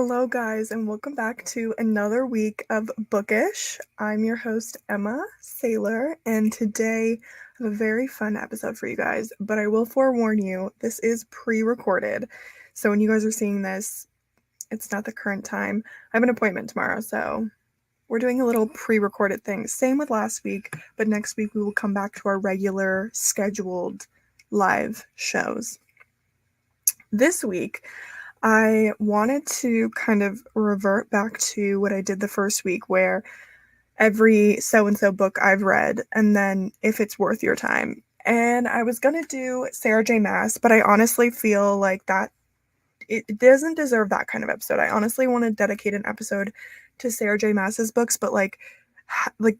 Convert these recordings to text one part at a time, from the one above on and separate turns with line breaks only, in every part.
Hello, guys, and welcome back to another week of Bookish. I'm your host, Emma Saylor, and today I have a very fun episode for you guys. But I will forewarn you, this is pre-recorded. So when you guys are seeing this, it's not the current time. I have an appointment tomorrow, so we're doing a little pre-recorded thing. Same with last week, but next week we will come back to our regular scheduled live shows. This week, I wanted to kind of revert back to what I did the first week, where every so-and-so book I've read, and then if it's worth your time. And I was going to do Sarah J. Maas, but I honestly feel like that it doesn't deserve that kind of episode. I honestly want to dedicate an episode to Sarah J. Maas's books, but like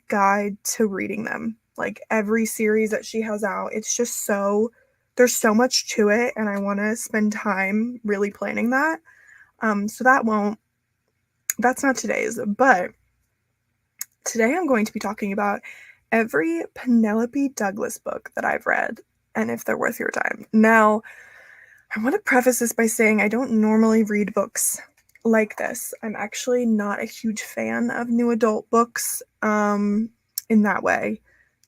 guide to reading them. Like every series that she has out, it's just there's so much to it, and I want to spend time really planning that. So that's not today's, but today I'm going to be talking about every Penelope Douglas book that I've read, and if they're worth your time. Now, I want to preface this by saying I don't normally read books like this. I'm actually not a huge fan of new adult books in that way.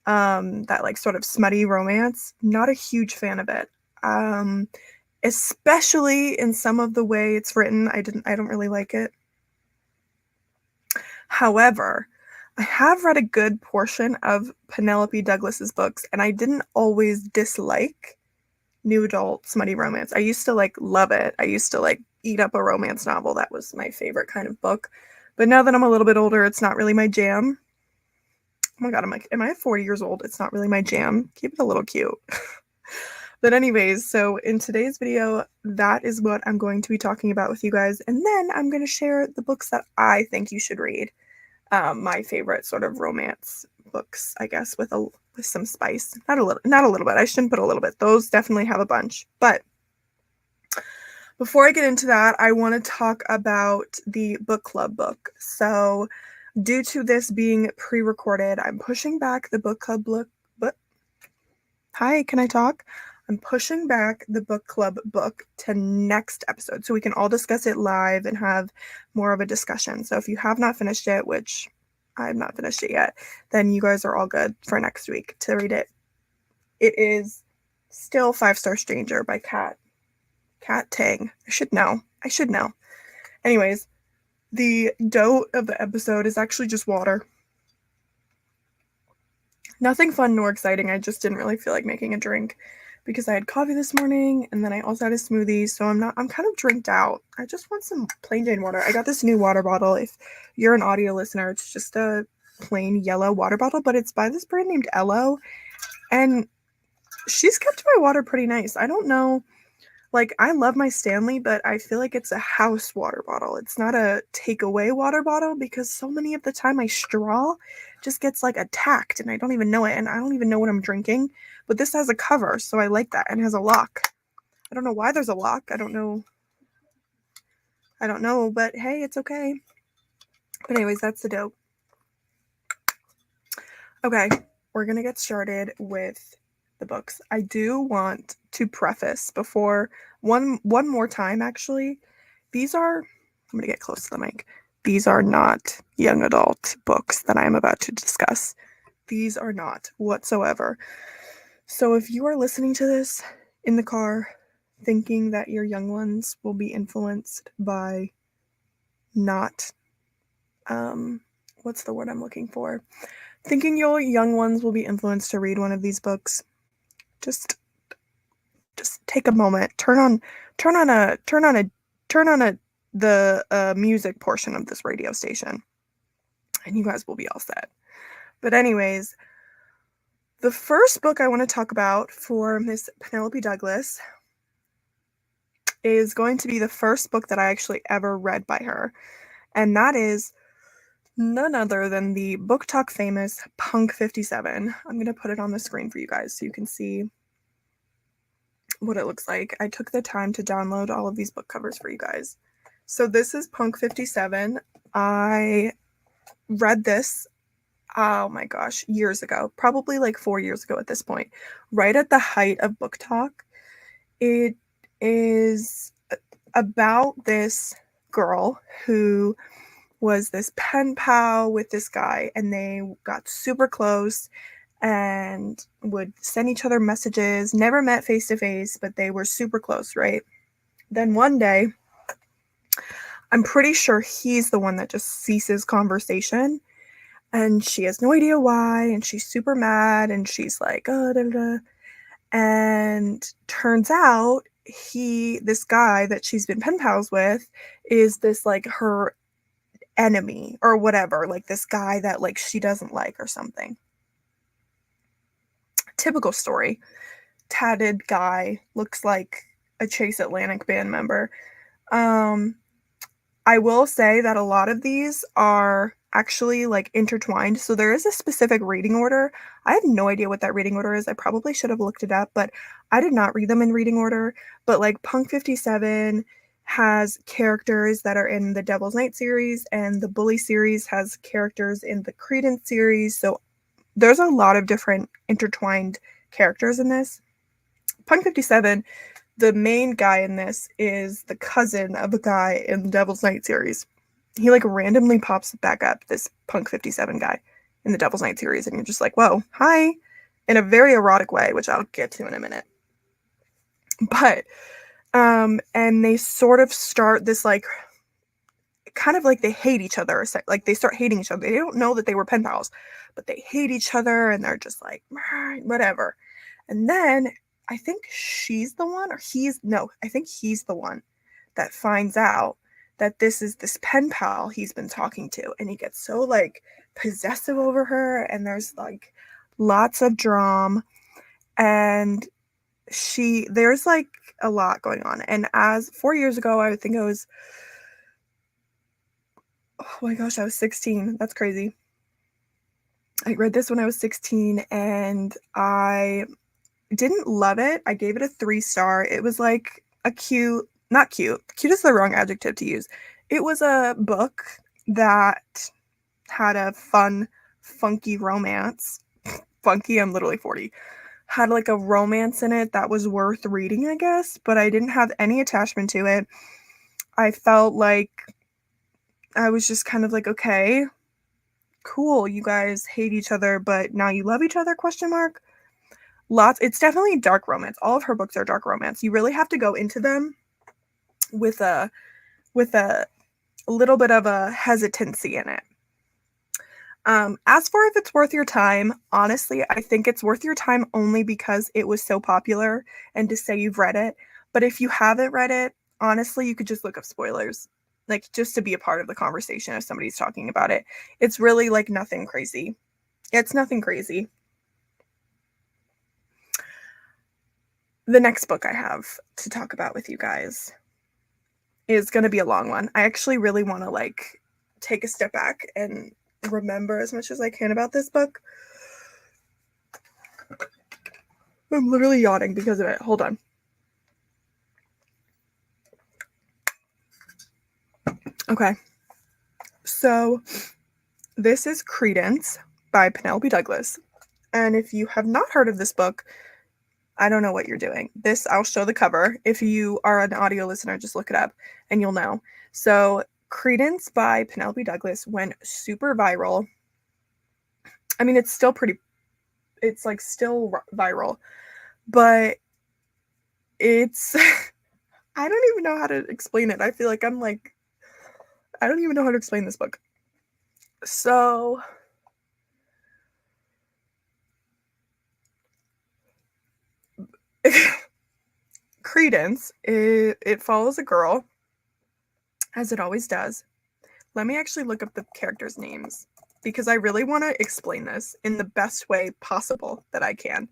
That like sort of smutty romance. Not a huge fan of it. Especially in some of the way it's written. I don't really like it. However, I have read a good portion of Penelope Douglas's books, and I didn't always dislike new adult smutty romance. I used to like love it. I used to like eat up a romance novel. That was my favorite kind of book. But now that I'm a little bit older, it's not really my jam. Oh my god, am I 40 years old? It's not really my jam. Keep it a little cute. But anyways, so in today's video, that is what I'm going to be talking about with you guys. And then I'm going to share the books that I think you should read. My favorite sort of romance books, I guess, with some spice. Not a little bit. I shouldn't put a little bit. Those definitely have a bunch. But before I get into that, I want to talk about the book club book. So due to this being pre-recorded, I'm pushing back the book club book. Hi, can I talk? I'm pushing back the book club book to next episode so we can all discuss it live and have more of a discussion. So if you have not finished it, which I have not finished it yet, then you guys are all good for next week to read it. It is still 5-Star Stranger by Kat Tang. I should know. Anyways, the dote of the episode is actually just water. Nothing fun nor exciting. I just didn't really feel like making a drink because I had coffee this morning, and then I also had a smoothie, so I'm kind of drinked out. I just want some plain Jane water. I got this new water bottle. If you're an audio listener, it's just a plain yellow water bottle, but it's by this brand named Ello, and she's kept my water pretty nice. I don't know, like, I love my Stanley, but I feel like it's a house water bottle. It's not a takeaway water bottle, because so many of the time my straw just gets like attacked and I don't even know it, and I don't even know what I'm drinking. But this has a cover, so I like that, and it has a lock. I don't know why there's a lock. I don't know, but hey, it's okay. But anyways, that's the dope. Okay, we're gonna get started with the books. I do want to preface before one more time, actually. I'm gonna get close to the mic. These are not young adult books that I'm about to discuss. These are not whatsoever. So if you are listening to this in the car thinking that your young ones will be influenced by not, what's the word I'm looking for? Thinking your young ones will be influenced to read one of these books, just take a moment, turn on the music portion of this radio station, and you guys will be all set. But anyways, the first book I want to talk about for Miss Penelope Douglas is going to be the first book that I actually ever read by her, and that is none other than the Book Talk famous Punk 57. I'm going to put it on the screen for you guys so you can see what it looks like. I took the time to download all of these book covers for you guys. So this is Punk 57. I read this, oh my gosh, years ago, probably like 4 years ago at this point, right at the height of Book Talk. It is about this girl who was this pen pal with this guy, and they got super close and would send each other messages, never met face to face, but they were super close, right? Then one day, I'm pretty sure he's the one that just ceases conversation, and she has no idea why, and she's super mad, and she's like, oh, da, da, da. And turns out this guy that she's been pen pals with is this like her enemy or whatever, like this guy that like she doesn't like or something. Typical story. Tatted guy, looks like a Chase Atlantic band member. I will say that a lot of these are actually like intertwined. So there is a specific reading order. I have no idea what that reading order is. I probably should have looked it up, but I did not read them in reading order. But like Punk 57 has characters that are in the Devil's Night series, and the Bully series has characters in the Credence series. So there's a lot of different intertwined characters in this. Punk 57, the main guy in this is the cousin of a guy in the Devil's Night series. He like randomly pops back up, this Punk 57 guy in the Devil's Night series, and you're just like, whoa, hi, in a very erotic way, which I'll get to in a minute. But and they sort of start this like kind of like they hate each other, like they start hating each other. They don't know that they were pen pals, but they hate each other, and they're just like whatever. And then I think she's the one, or I think he's the one that finds out that this is this pen pal he's been talking to, and he gets so like possessive over her, and there's like lots of drama, and there's like a lot going on. And as 4 years ago, I think I was, oh my gosh, I was 16. That's crazy. I read this when I was 16, and I didn't love it. I gave it a 3-star. It was like not cute. Cute is the wrong adjective to use. It was a book that had a fun, funky romance. Funky, I'm literally 40. Had like a romance in it that was worth reading, I guess, but I didn't have any attachment to it. I felt like I was just kind of like, okay, cool, you guys hate each other, but now you love each other, ? It's definitely dark romance. All of her books are dark romance. You really have to go into them with a little bit of a hesitancy in it. As for if it's worth your time, honestly, I think it's worth your time only because it was so popular and to say you've read it. But if you haven't read it, honestly, you could just look up spoilers, like just to be a part of the conversation if somebody's talking about it. It's really like nothing crazy. It's nothing crazy. The next book I have to talk about with you guys is going to be a long one. I actually really want to like take a step back and remember as much as I can about this book. I'm literally yawning because of it. Hold on. Okay. So this is Credence by Penelope Douglas. And if you have not heard of this book, I don't know what you're doing. I'll show the cover. If you are an audio listener, just look it up and you'll know. So Credence by Penelope Douglas went super viral. I mean, it's still viral, but it's, I don't even know how to explain it. I feel like I don't even know how to explain this book. So Credence, it follows a girl, as it always does. Let me actually look up the characters' names because I really want to explain this in the best way possible that I can.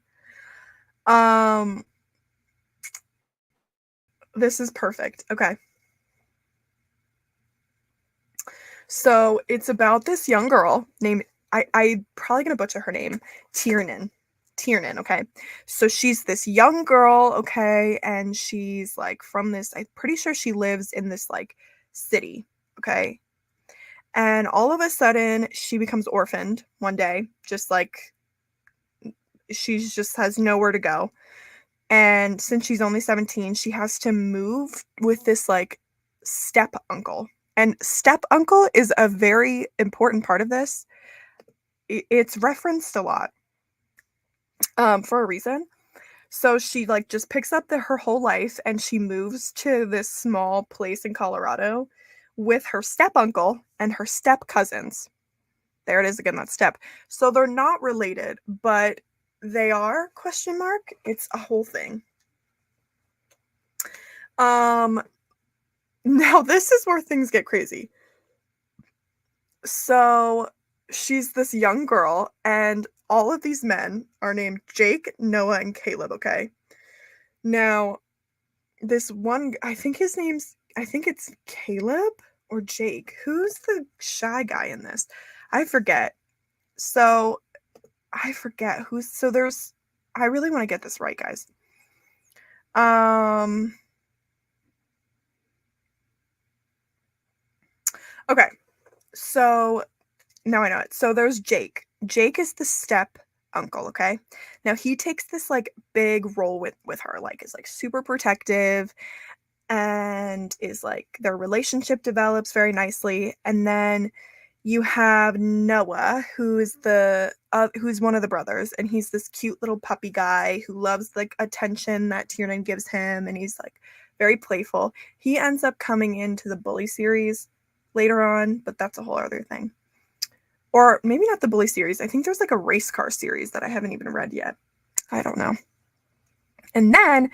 This is perfect. Okay. So it's about this young girl named, I'm probably going to butcher her name, Tiernan, okay? So she's this young girl, okay? And she's like from this, I'm pretty sure she lives in this like city, okay? And all of a sudden she becomes orphaned one day, just like she just has nowhere to go. And since she's only 17, she has to move with this like step uncle. And step uncle is a very important part of this. It's referenced a lot for a reason. So she like just picks up her whole life and she moves to this small place in Colorado with her step uncle and her step cousins. There it is again, that step. So they're not related, but they are, question mark. It's a whole thing. Now this is where things get crazy. So she's this young girl and all of these men are named Jake, Noah, and Caleb, okay? Now, this one, I think it's Caleb or Jake. Who's the shy guy in this? I forget. So I forget who's, so there's, I really want to get this right, guys. Okay. So now I know it. So there's Jake. Jake is the step uncle, okay? Now he takes this like big role with her, like is like super protective and is like their relationship develops very nicely. And then you have Noah, who's one of the brothers, and he's this cute little puppy guy who loves like attention that Tiernan gives him, and he's like very playful. He ends up coming into the Bully series later on, but that's a whole other thing. Or maybe not the Bully series. I think there's like a race car series that I haven't even read yet. I don't know. And then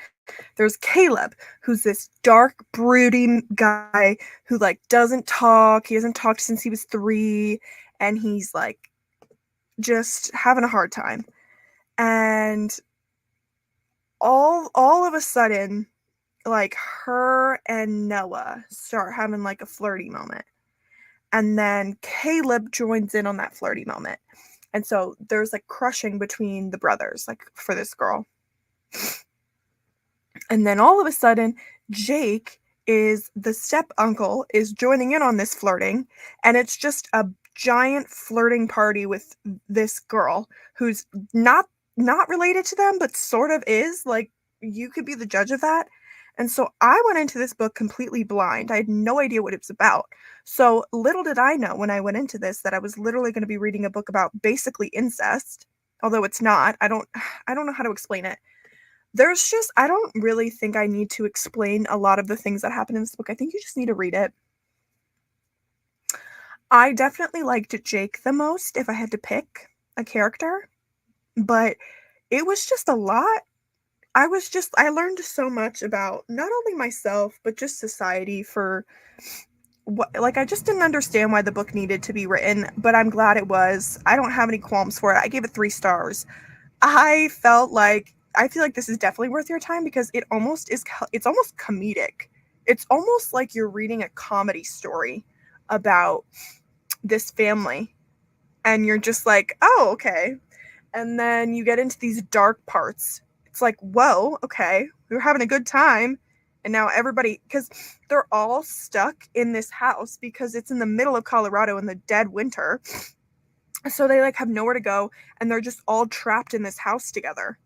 there's Caleb, who's this dark, brooding guy who like doesn't talk. He hasn't talked since he was 3, and he's like just having a hard time. And all of a sudden, like her and Noah start having like a flirty moment. And then Caleb joins in on that flirty moment. And so there's like crushing between the brothers, like for this girl. And then all of a sudden, Jake is the step uncle is joining in on this flirting, and it's just a giant flirting party with this girl who's not related to them, but sort of is. Like you could be the judge of that. And so I went into this book completely blind. I had no idea what it was about. So little did I know when I went into this that I was literally going to be reading a book about basically incest, although it's not. I don't know how to explain it. There's just, I don't really think I need to explain a lot of the things that happen in this book. I think you just need to read it. I definitely liked Jake the most if I had to pick a character, but it was just a lot. I learned so much about not only myself, but just society for what, like, I just didn't understand why the book needed to be written, but I'm glad it was. I don't have any qualms for it. I gave it 3 stars. I feel like this is definitely worth your time because it's almost comedic. It's almost like you're reading a comedy story about this family and you're just like, "Oh, okay." And then you get into these dark parts. It's like, "Whoa, okay. We were having a good time." And now everybody, because they're all stuck in this house because it's in the middle of Colorado in the dead winter. So they like have nowhere to go and they're just all trapped in this house together.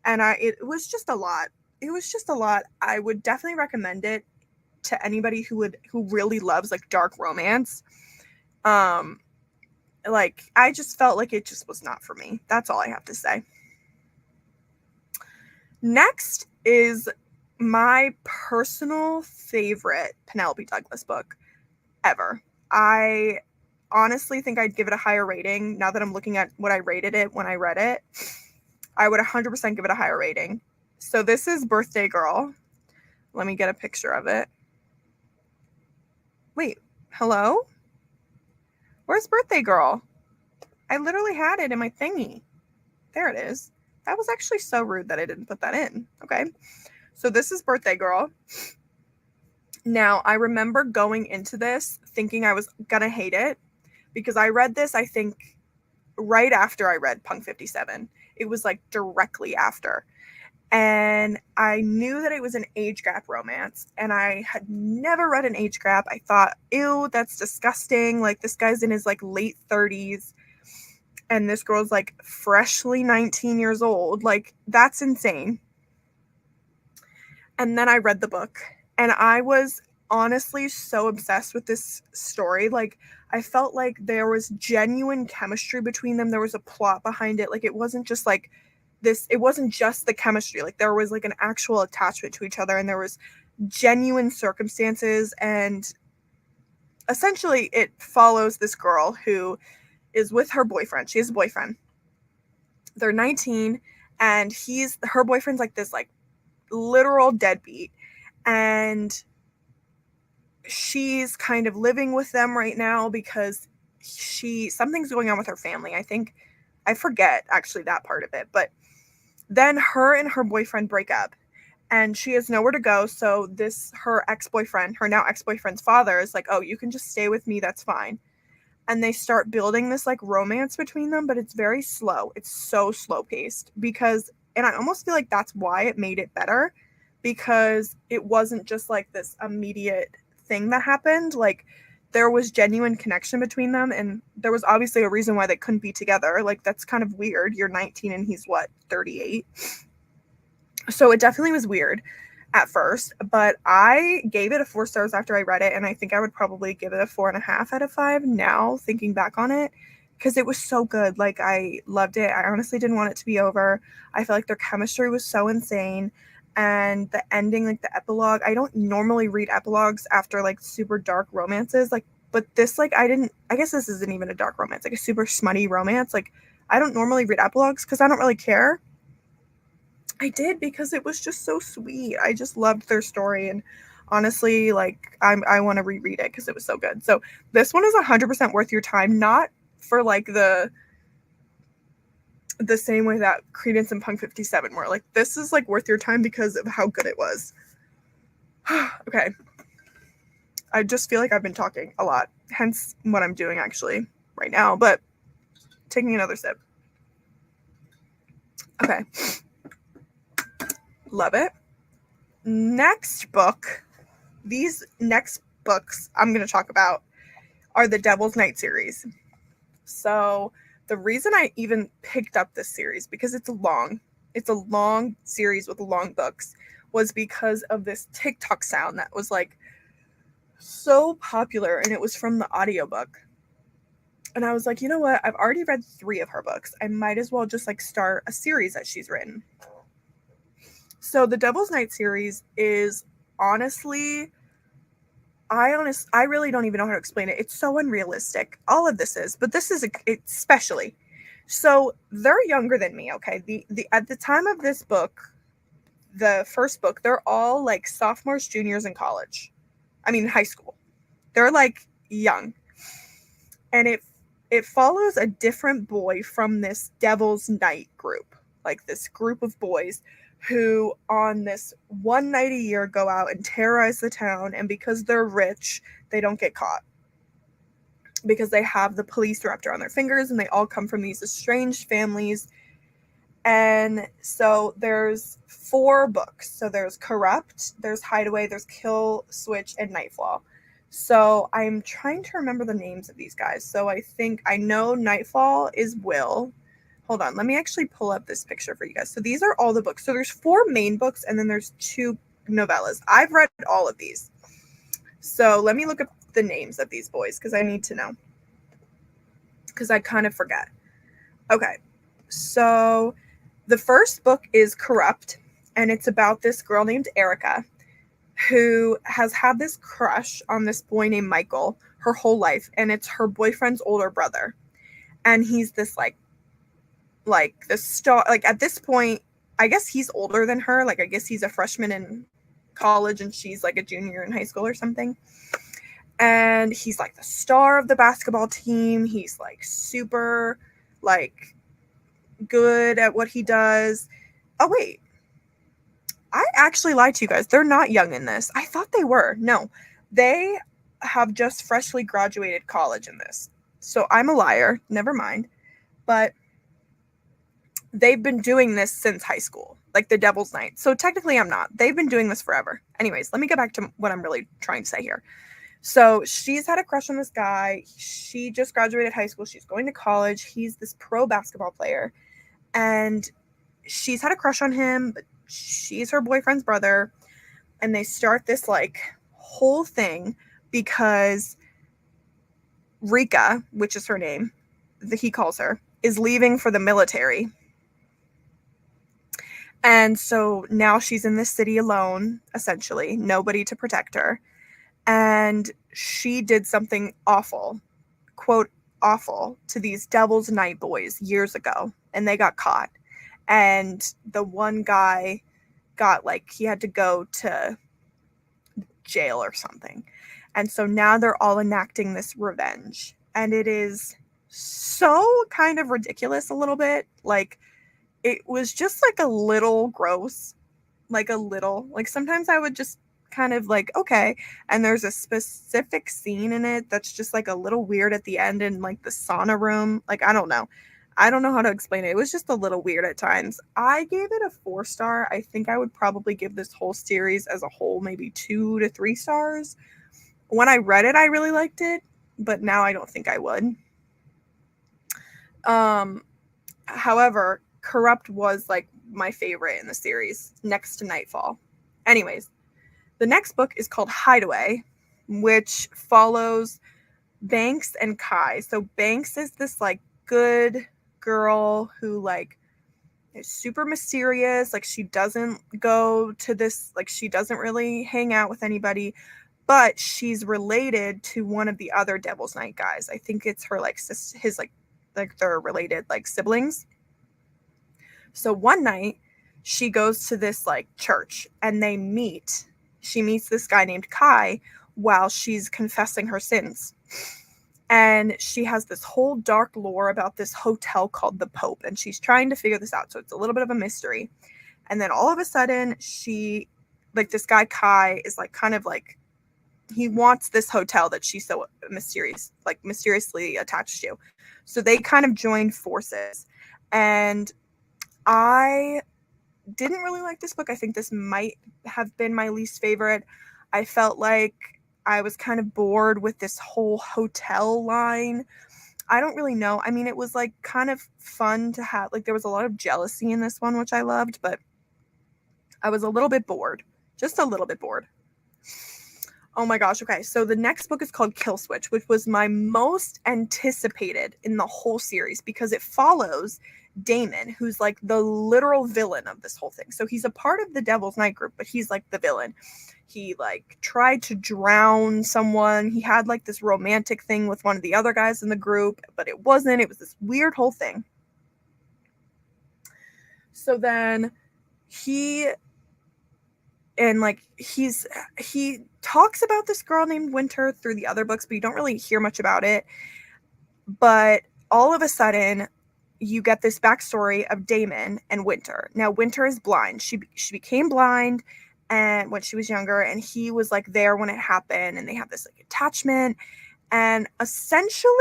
And it was just a lot. It was just a lot. I would definitely recommend it to anybody who really loves like dark romance. Like I just felt like it just was not for me. That's all I have to say. Next is my personal favorite Penelope Douglas book ever. I honestly think I'd give it a higher rating now that I'm looking at what I rated it when I read it. I would 100% give it a higher rating. So this is Birthday Girl. Let me get a picture of it. Wait, hello? Where's Birthday Girl? I literally had it in my thingy. There it is. That was actually so rude that I didn't put that in. Okay. So this is Birthday Girl. Now, I remember going into this thinking I was going to hate it because I read this, I think, right after I read Punk 57. It was like directly after. And I knew that it was an age gap romance, and I had never read an age gap. I thought, ew, that's disgusting. Like, this guy's in his like late 30s and this girl's like freshly 19 years old. Like, that's insane. And then I read the book and I was honestly so obsessed with this story. Like, I felt like there was genuine chemistry between them. There was a plot behind it. Like, it wasn't just like this, it wasn't just the chemistry. Like, there was like an actual attachment to each other, and there was genuine circumstances. And essentially, it follows this girl who is with her boyfriend. She has a boyfriend. They're 19, and her boyfriend's like this, like, literal deadbeat. And she's kind of living with them right now because something's going on with her family. I forget actually that part of it, but then her and her boyfriend break up and she has nowhere to go. So her now ex-boyfriend's father is like, "Oh, you can just stay with me, that's fine." And they start building this like romance between them, but it's very slow. It's so slow paced and I almost feel like that's why it made it better, because it wasn't just like this immediate thing that happened. Like, there was genuine connection between them, and there was obviously a reason why they couldn't be together. Like, that's kind of weird. You're 19 and he's 38. So it definitely was weird at first, but I gave it a 4 stars after I read it, and I think I would probably give it a 4.5 out of 5 now, thinking back on it, because it was so good. Like, I loved it. I honestly didn't want it to be over. I feel like their chemistry was so insane, and the ending, like the epilogue, I don't normally read epilogues after like super dark romances, like, but this, like, I guess this isn't even a dark romance, like a super smutty romance. Like, I don't normally read epilogues because I don't really care. I did because it was just so sweet. I just loved their story, and honestly, like, I want to reread it because it was so good. So this one is 100% worth your time, not for like the same way that Credence and Punk 57 were. Like, this is like worth your time because of how good it was. Okay. I just feel like I've been talking a lot, hence what I'm doing actually right now, but taking another sip. Okay. Love it. Next book. These next books I'm going to talk about are the Devil's Night series. So the reason I even picked up this series, because it's a long series with long books, was because of this TikTok sound that was like so popular, and it was from the audiobook. And I was like, you know what? I've already read 3 of her books. I might as well just like start a series that she's written. So the Devil's Night series is honestly, I really don't even know how to explain it. It's so unrealistic. All of this is, but this is especially. So they're younger than me, okay? The at the time of this book, the first book, they're all like sophomores, juniors in college. I mean, high school. They're like young. And it follows a different boy from this Devil's Night group. Like, this group of boys who on this one night a year go out and terrorize the town, and because they're rich, they don't get caught because they have the police wrapped around their fingers, and they all come from these estranged families. And so there's 4 books. So there's Corrupt, there's Hideaway, there's Kill Switch, and Nightfall. So I'm trying to remember the names of these guys. So I know Nightfall is Will. Hold on, let me actually pull up this picture for you guys. So these are all the books. So there's 4 main books, and then there's 2 novellas. I've read all of these. So let me look up the names of these boys because I need to know, because I kind of forget. Okay, so the first book is Corrupt, and it's about this girl named Erica who has had this crush on this boy named Michael her whole life, and it's her boyfriend's older brother. And he's this like the star. Like, at this point, I guess he's older than her. Like, I guess he's a freshman in college and she's like a junior in high school or something. And he's like the star of the basketball team. He's like super like good at what he does. Oh wait, I actually lied to you guys. They're not young in this. I thought they were. No, they have just freshly graduated college in this. So I'm a liar. Never mind. But they've been doing this since high school, like the Devil's Night. So technically I'm not. They've been doing this forever. Anyways, let me get back to what I'm really trying to say here. So she's had a crush on this guy. She just graduated high school. She's going to college. He's this pro basketball player. And she's had a crush on him, but she's her boyfriend's brother. And they start this like whole thing because Rika, which is her name, he calls her, is leaving for the military. And so now she's in this city alone, essentially, nobody to protect her. And she did something awful, quote, awful, to these Devil's Night boys years ago. And they got caught. And the one guy got, like, he had to go to jail or something. And so now they're all enacting this revenge. And it is so kind of ridiculous a little bit. Like, it was just like a little gross. Like a little. Like sometimes I would just kind of like, okay. And there's a specific scene in it that's just like a little weird at the end in like the sauna room. Like, I don't know. I don't know how to explain it. It was just a little weird at times. I gave it a 4-star. I think I would probably give this whole series as a whole maybe 2 to 3 stars. When I read it, I really liked it, but now I don't think I would. However, Corrupt was like my favorite in the series, next to Nightfall. Anyways, the next book is called Hideaway, which follows Banks and Kai. So Banks is this like good girl who like is super mysterious. Like she doesn't go to this, like she doesn't really hang out with anybody, but she's related to one of the other Devil's Night guys. I think it's her like his like they're related like siblings. So one night she goes to this like church and they meet. She meets this guy named Kai while she's confessing her sins. And she has this whole dark lore about this hotel called the Pope, and she's trying to figure this out. So it's a little bit of a mystery. And then all of a sudden she, like this guy Kai is like kind of like, he wants this hotel that she's so mysteriously attached to. So they kind of join forces. And I didn't really like this book. I think this might have been my least favorite. I felt like I was kind of bored with this whole hotel line. I don't really know. I mean, it was like kind of fun to have, like there was a lot of jealousy in this one, which I loved, but I was a little bit bored. Just a little bit bored. Oh my gosh. Okay. So the next book is called Kill Switch, which was my most anticipated in the whole series because it follows Damon, who's like the literal villain of this whole thing. So he's a part of the Devil's Night group, but he's like the villain. He like tried to drown someone. He had like this romantic thing with one of the other guys in the group, but it wasn't. It was this weird whole thing. So then he talks about this girl named Winter through the other books, but you don't really hear much about it. But all of a sudden, you get this backstory of Damon and Winter. Now, Winter is blind. She became blind and when she was younger, and he was like there when it happened, and they have this like attachment. And essentially,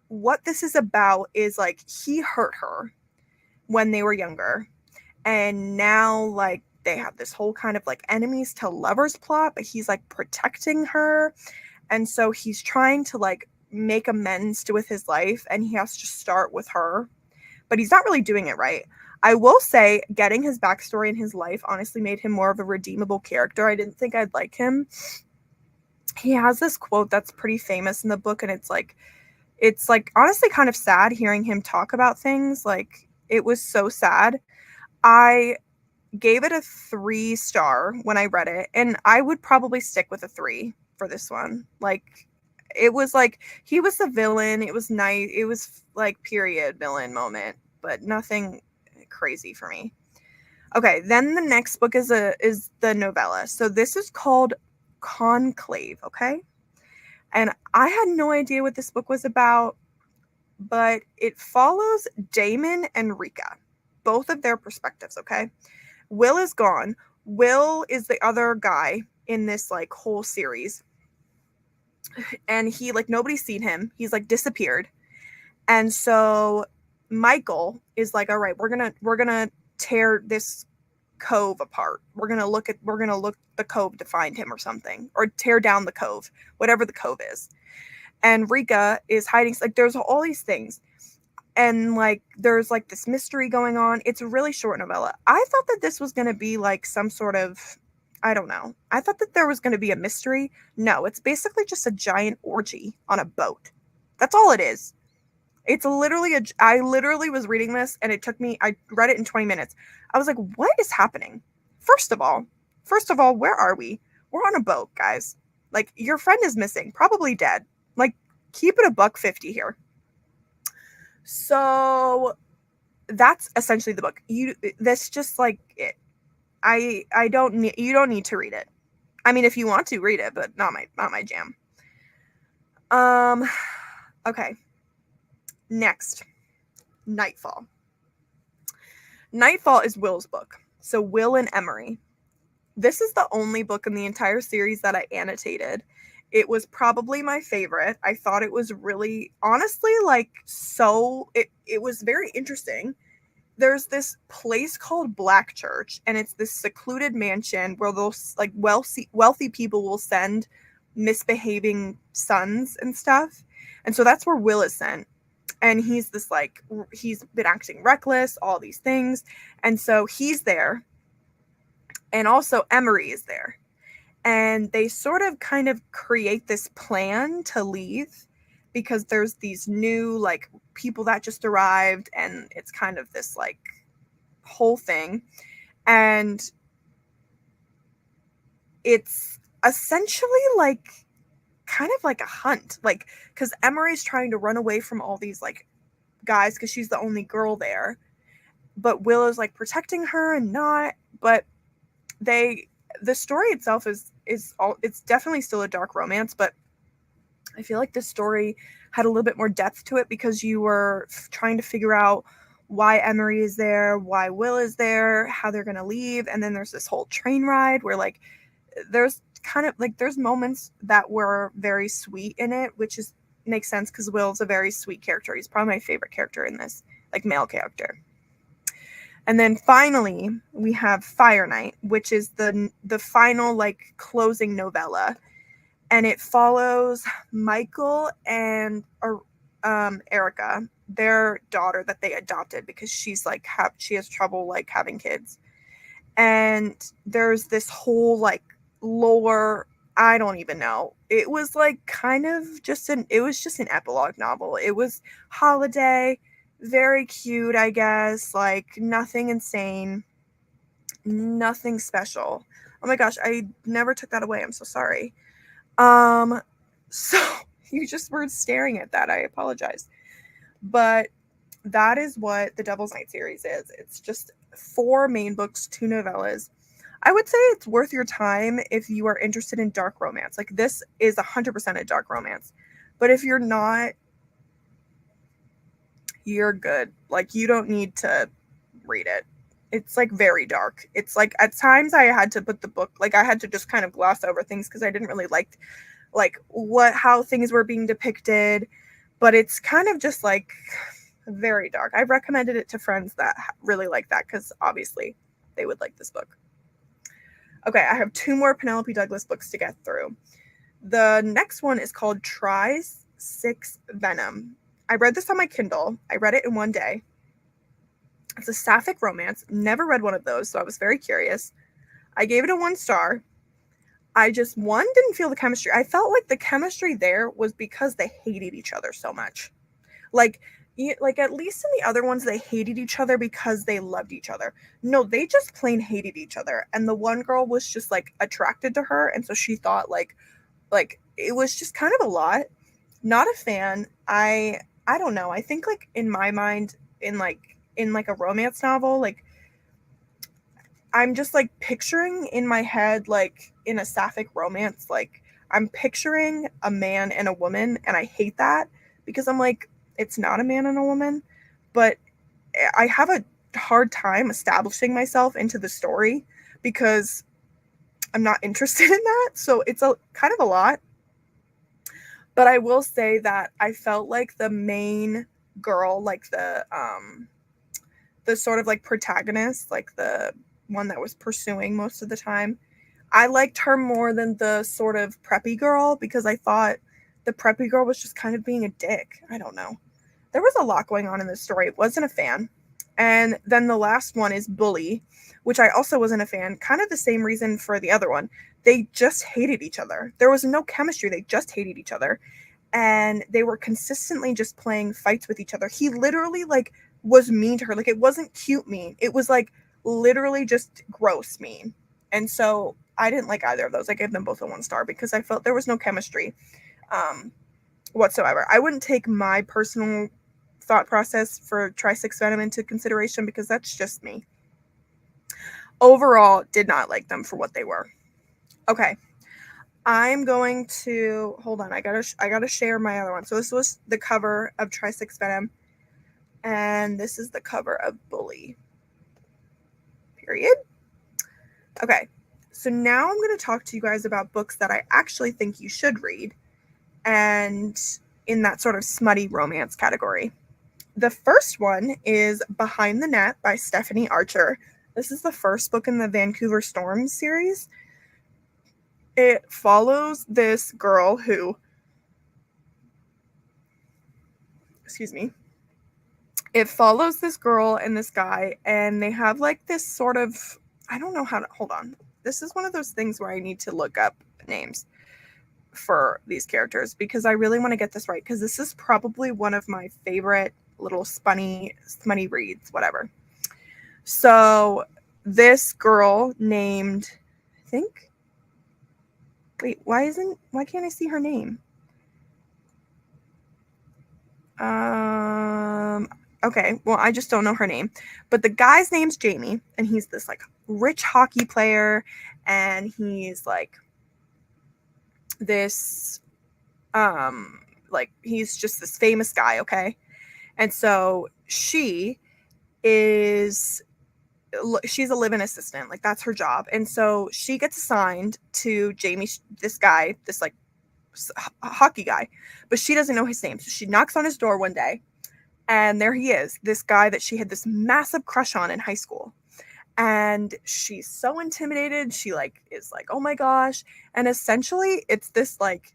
what this is about is like he hurt her when they were younger, and now like they have this whole kind of like enemies to lovers plot, but he's like protecting her. And so he's trying to like make amends with his life, and he has to start with her, but he's not really doing it right. I will say getting his backstory in his life honestly made him more of a redeemable character. I didn't think I'd like him. He has this quote that's pretty famous in the book, and it's like honestly kind of sad hearing him talk about things. Like it was so sad. I gave it a 3-star when I read it, and I would probably stick with a 3 for this one. Like it was like he was the villain. It was nice. It was like period villain moment, but nothing crazy for me. Okay, then the next book is the novella. So this is called Conclave, okay? And I had no idea what this book was about, but it follows Damon and Rika, both of their perspectives, okay? Will is gone. Will is the other guy in this like whole series. And he like nobody's seen him. He's like disappeared. And so Michael is like, all right, we're gonna tear this cove apart. We're gonna look the cove to find him or something, or tear down the cove, whatever the cove is. And Rika is hiding. Like there's all these things, and like there's like this mystery going on. It's a really short novella. I thought that this was gonna be like some sort of I don't know. I thought that there was going to be a mystery. No, it's basically just a giant orgy on a boat. That's all it is. It's literally I literally was reading this and I read it in 20 minutes. I was like, what is happening? First of all, where are we? We're on a boat, guys. Like, your friend is missing, probably dead. Like, keep it a $1.50 here. So that's essentially the book. That's just like it. I don't need you don't need to read it. I mean, if you want to read it, but not my jam. Okay. Next, Nightfall. Nightfall is Will's book. So Will and Emery. This is the only book in the entire series that I annotated. It was probably my favorite. I thought it was really, honestly, like, it was very interesting. There's this place called Black Church, and it's this secluded mansion where those like wealthy people will send misbehaving sons and stuff. And so that's where Will is sent. And he's he's been acting reckless, all these things. And so he's there. And also Emery is there. And they sort of kind of create this plan to leave because there's these new like people that just arrived, and it's kind of this like whole thing. And it's essentially like kind of like a hunt, like, because Emery's trying to run away from all these like guys because she's the only girl there, but Will is like protecting her and not. But the story itself it's definitely still a dark romance, but I feel like this story had a little bit more depth to it because you were trying to figure out why Emery is there, why Will is there, how they're going to leave. And then there's this whole train ride where like there's kind of like there's moments that were very sweet in it, which makes sense because Will's a very sweet character. He's probably my favorite character in this, like, male character. And then finally we have Fire Night, which is the final like closing novella, and it follows Michael and Erica, their daughter that they adopted because she's like she has trouble like having kids. And there's this whole like lore. I don't even know. It was like kind of just an epilogue novel. It was holiday, very cute, I guess, like nothing insane, nothing special. Oh my gosh, I never took that away. I'm so sorry. So you just were staring at that. I apologize. But that is what the Devil's Night series is. It's just 4 main books, 2 novellas. I would say it's worth your time if you are interested in dark romance. Like, this is 100% a dark romance. But if you're not, you're good. Like, you don't need to read it. It's like very dark. It's like at times I had to put the book, like I had to just kind of gloss over things because I didn't really like how things were being depicted. But it's kind of just like very dark. I've recommended it to friends that really like that because obviously they would like this book. Okay, I have 2 more Penelope Douglas books to get through. The next one is called Tri-6 Venom. I read this on my Kindle. I read it in one day. It's a sapphic romance. Never read one of those, so I was very curious. I gave it a 1 star. I just, didn't feel the chemistry. I felt like the chemistry there was because they hated each other so much. Like at least in the other ones, they hated each other because they loved each other. No, they just plain hated each other. And the one girl was just like attracted to her. And so she thought like it was just kind of a lot. Not a fan. I don't know. I think like in my mind, in a romance novel, like I'm just like picturing in my head, like in a sapphic romance, like I'm picturing a man and a woman, and I hate that because I'm like, it's not a man and a woman, but I have a hard time establishing myself into the story because I'm not interested in that. So it's a kind of a lot. But I will say that I felt like the main girl, like the sort of like protagonist, like the one that was pursuing most of the time, I liked her more than the sort of preppy girl because I thought the preppy girl was just kind of being a dick. I don't know. There was a lot going on in this story. I wasn't a fan. And then the last one is Bully, which I also wasn't a fan. Kind of the same reason for the other one. They just hated each other. There was no chemistry. They just hated each other. And they were consistently just playing fights with each other. He literally like was mean to her. Like it wasn't cute mean. It was like literally just gross mean. And so I didn't like either of those. I gave them both a 1 star because I felt there was no chemistry whatsoever. I wouldn't take my personal thought process for Try Six Venom into consideration because that's just me. Overall, did not like them for what they were. Okay. I'm going to hold on. I gotta share my other one. So this was the cover of Try Six Venom, and this is the cover of Bully. Period. Okay. So now I'm going to talk to you guys about books that I actually think you should read, and in that sort of smutty romance category. The first one is Behind the Net by Stephanie Archer. This is the first book in the Vancouver Storms series. It follows this girl who, it follows this girl and this guy, and they have like this sort of, I don't know how to, hold on. This is one of those things where I need to look up names for these characters because I really want to get this right because this is probably one of my favorite little smutty reads, whatever. So this girl named, I think, wait, why can't I see her name? Okay, well, I just don't know her name. But the guy's name's Jamie, and he's this like rich hockey player, and he's like this like he's just this famous guy, okay? And so she's a live-in assistant, like that's her job. And so she gets assigned to Jamie, this guy, this like hockey guy, but she doesn't know his name. So she knocks on his door one day, and there he is, this guy that she had this massive crush on in high school. And she's so intimidated. She like is like, oh my gosh. And essentially it's this like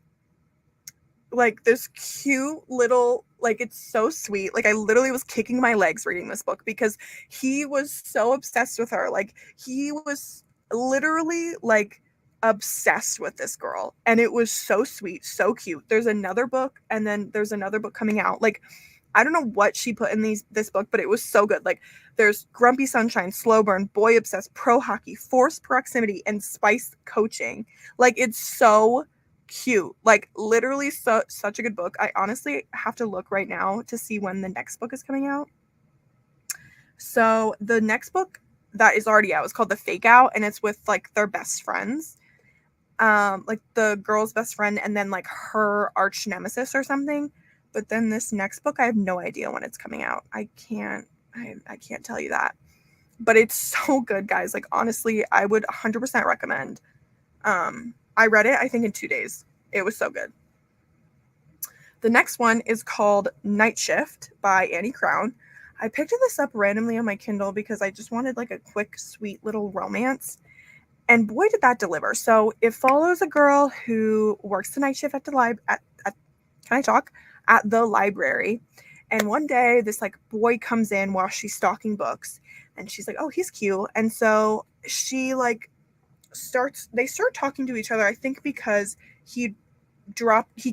this cute little, like, it's so sweet. Like I literally was kicking my legs reading this book because he was so obsessed with her. Like he was literally like obsessed with this girl, and it was so sweet, so cute. There's another book, and then there's another book coming out. Like I don't know what she put in this book, but it was so good. Like there's Grumpy Sunshine, Slow Burn, Boy Obsessed, Pro Hockey, Forced Proximity, and Spiced Coaching. Like it's so cute. Like literally such a good book. I honestly have to look right now to see when the next book is coming out. So the next book that is already out is called The Fake Out, and it's with like their best friends. Like the girl's best friend and then like her arch nemesis or something. But then this next book, I have no idea when it's coming out. I can't tell you that. But it's so good, guys. Like honestly, I would 100% recommend. I read it, I think, in 2 days. It was so good. The next one is called Night Shift by Annie Crown. I picked this up randomly on my Kindle because I just wanted like a quick, sweet little romance. And boy, did that deliver. So it follows a girl who works the night shift at the at the library. And one day this like boy comes in while she's stocking books, and she's like, oh, he's cute. And so she like they start talking to each other, I think because he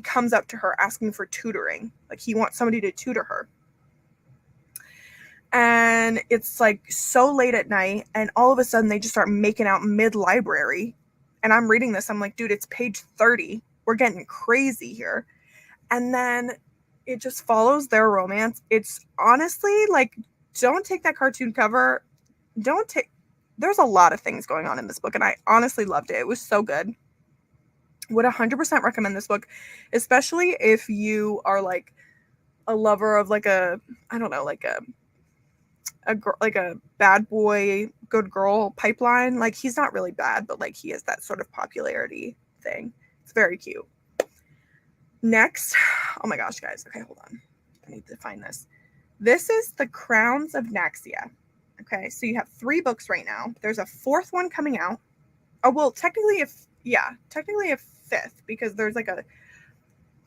comes up to her asking for tutoring. Like he wants somebody to tutor her. And it's like so late at night, and all of a sudden they just start making out mid-library. And I'm reading this, I'm like, dude, it's page 30. We're getting crazy here. And then it just follows their romance. It's honestly like, don't take that cartoon cover. There's a lot of things going on in this book, and I honestly loved it. It was so good. Would 100% recommend this book, especially if you are like a lover of like a bad boy, good girl pipeline. Like he's not really bad, but like he has that sort of popularity thing. It's very cute. Next, oh my gosh, guys. Okay, hold on. I need to find this. This is The Crowns of Naxia. Okay, so you have 3 books right now. There's a 4th one coming out. Oh, well, technically a 5th, because there's like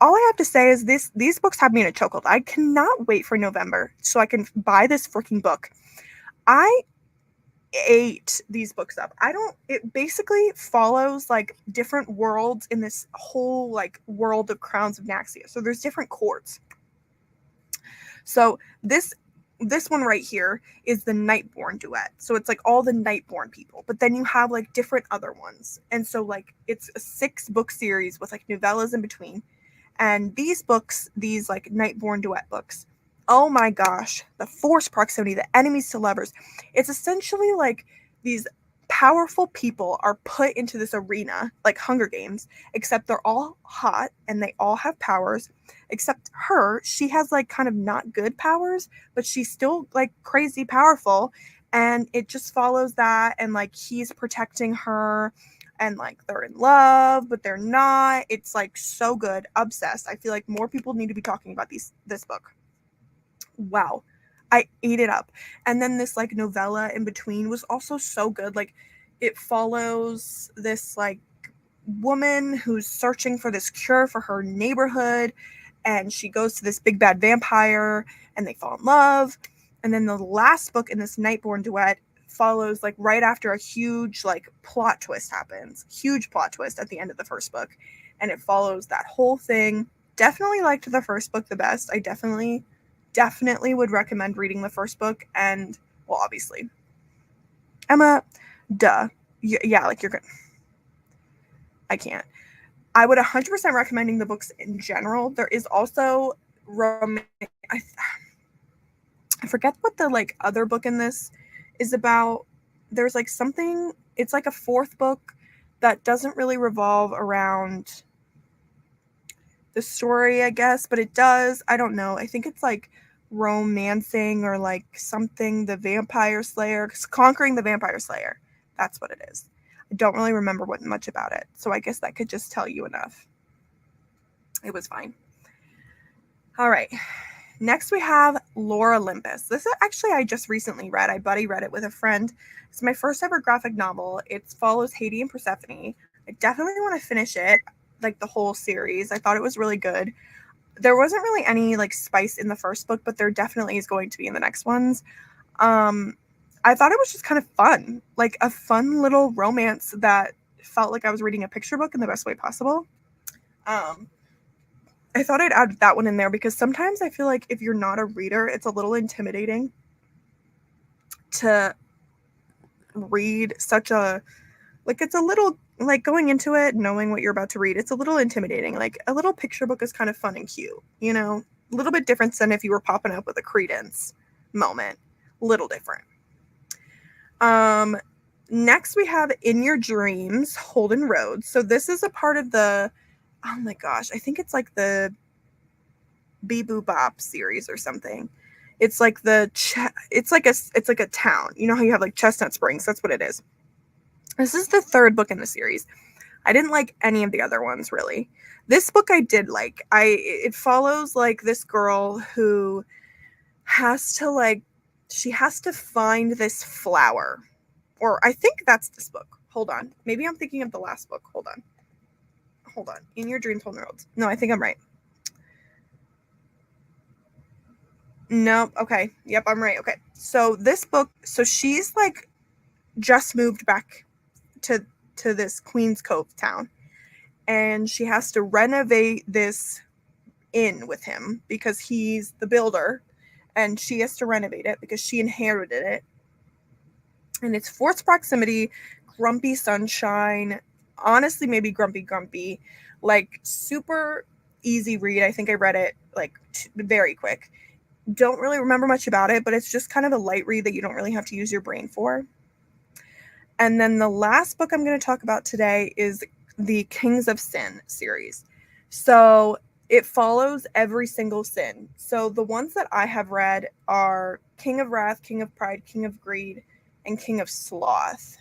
all I have to say is these books have me in a chokehold. I cannot wait for November so I can buy this freaking book. I ate these books up. It basically follows like different worlds in this whole like world of Crowns of Naxia. So there's different courts. So this one right here is the Nightborn duet. So it's like all the Nightborn people, but then you have like different other ones. And so like it's a 6-book series with like novellas in between. And these books, these like Nightborn duet books, oh my gosh, the force proximity, the enemies to lovers. It's essentially like these powerful people are put into this arena, like Hunger Games, except they're all hot and they all have powers. Except her, she has like kind of not good powers, but she's still like crazy powerful. And it just follows that. And like he's protecting her and like they're in love but they're not. It's like so good. Obsessed. I feel like more people need to be talking about this book. Wow, I ate it up. And then this like novella in between was also so good. Like it follows this like woman who's searching for this cure for her neighborhood, and she goes to this big bad vampire and they fall in love. And then the last book in this Nightborn duet follows like right after a huge like plot twist happens. Huge plot twist at the end of the first book. And it follows that whole thing. Definitely liked the first book the best. I definitely would recommend reading the first book. And well, obviously, Emma, duh. Yeah, like you're good. I can't. I would 100% recommending the books in general. There is also I forget what the like other book in this is about. There's like something, it's like a 4th book that doesn't really revolve around the story, I guess, but it does. I don't know. I think it's like romancing or like something, the Vampire Slayer, conquering the Vampire Slayer. That's what it is. I don't really remember much about it, so I guess that could just tell you enough. It was fine. All right. Next we have Lore Olympus. This is actually I just recently read. I buddy read it with a friend. It's my first ever graphic novel. It follows Hades and Persephone. I definitely want to finish it, like the whole series. I thought it was really good. There wasn't really any like spice in the first book, but there definitely is going to be in the next ones. I thought it was just kind of fun, like a fun little romance that felt like I was reading a picture book in the best way possible. I thought I'd add that one in there because sometimes I feel like if you're not a reader, it's a little intimidating to read such a, like it's a little, like going into it, knowing what you're about to read, it's a little intimidating. Like a little picture book is kind of fun and cute, you know, a little bit different than if you were popping up with a Credence moment, little different. Next we have In Your Dreams, Holden Road. So this is a part of the, oh my gosh, I think it's like the Bee Boo Bop series or something. It's like it's like a town. You know how you have like Chestnut Springs? That's what it is. This is the 3rd book in the series. I didn't like any of the other ones really. This book I did like. It follows like this girl who has to like, she has to find this flower. Or I think that's this book. Hold on. Maybe I'm thinking of the last book. Hold on. In Your Dreams, Holden Roads. No, I think I'm right. No, okay. Yep, I'm right. Okay. So this book, so she's like just moved back to this Queens Cove town, and she has to renovate this inn with him because he's the builder, and she has to renovate it because she inherited it. And it's forced proximity, grumpy sunshine, honestly maybe grumpy, like super easy read. I think I read it like very quick. Don't really remember much about it, but it's just kind of a light read that you don't really have to use your brain for. And then the last book I'm going to talk about today is the Kings of Sin series. So it follows every single sin. So the ones that I have read are King of Wrath, King of Pride, King of Greed, and King of Sloth.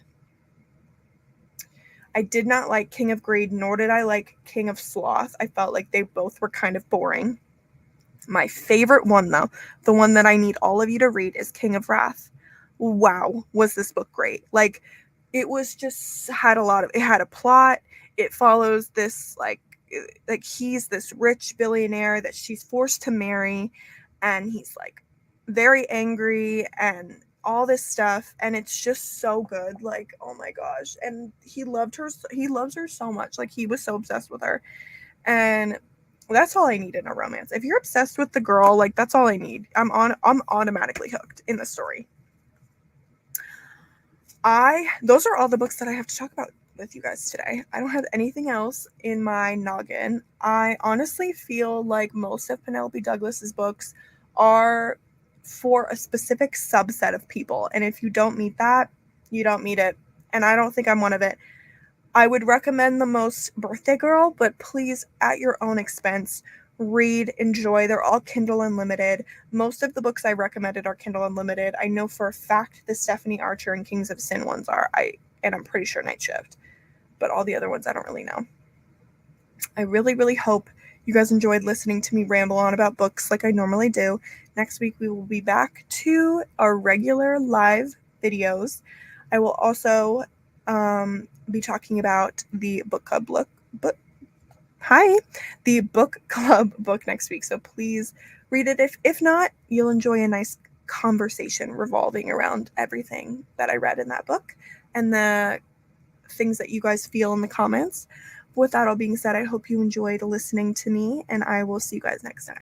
I did not like King of Greed, nor did I like King of Sloth. I felt like they both were kind of boring. My favorite one, though, the one that I need all of you to read, is King of Wrath. Wow, was this book great. Like, it was just, it had a plot. It follows this, like he's this rich billionaire that she's forced to marry, and he's, like, very angry, and all this stuff, and it's just so good. Like, oh my gosh. And he loves her so much. Like, he was so obsessed with her. And that's all I need in a romance. If you're obsessed with the girl, like, that's all I need. I'm automatically hooked in the story. Those are all the books that I have to talk about with you guys today. I don't have anything else in my noggin. I honestly feel like most of Penelope Douglas's books are for a specific subset of people. And if you don't meet that, you don't meet it. And I don't think I'm one of it. I would recommend the most Birthday Girl, but please, at your own expense, read, enjoy. They're all Kindle Unlimited. Most of the books I recommended are Kindle Unlimited. I know for a fact the Stephanie Archer and Kings of Sin ones are. And I'm pretty sure Night Shift. But all the other ones I don't really know. I really, really hope you guys enjoyed listening to me ramble on about books like I normally do. Next week we will be back to our regular live videos. I will also be talking about the book club book next week. So please read it. If not, you'll enjoy a nice conversation revolving around everything that I read in that book and the things that you guys feel in the comments. With that all being said, I hope you enjoyed listening to me, and I will see you guys next time.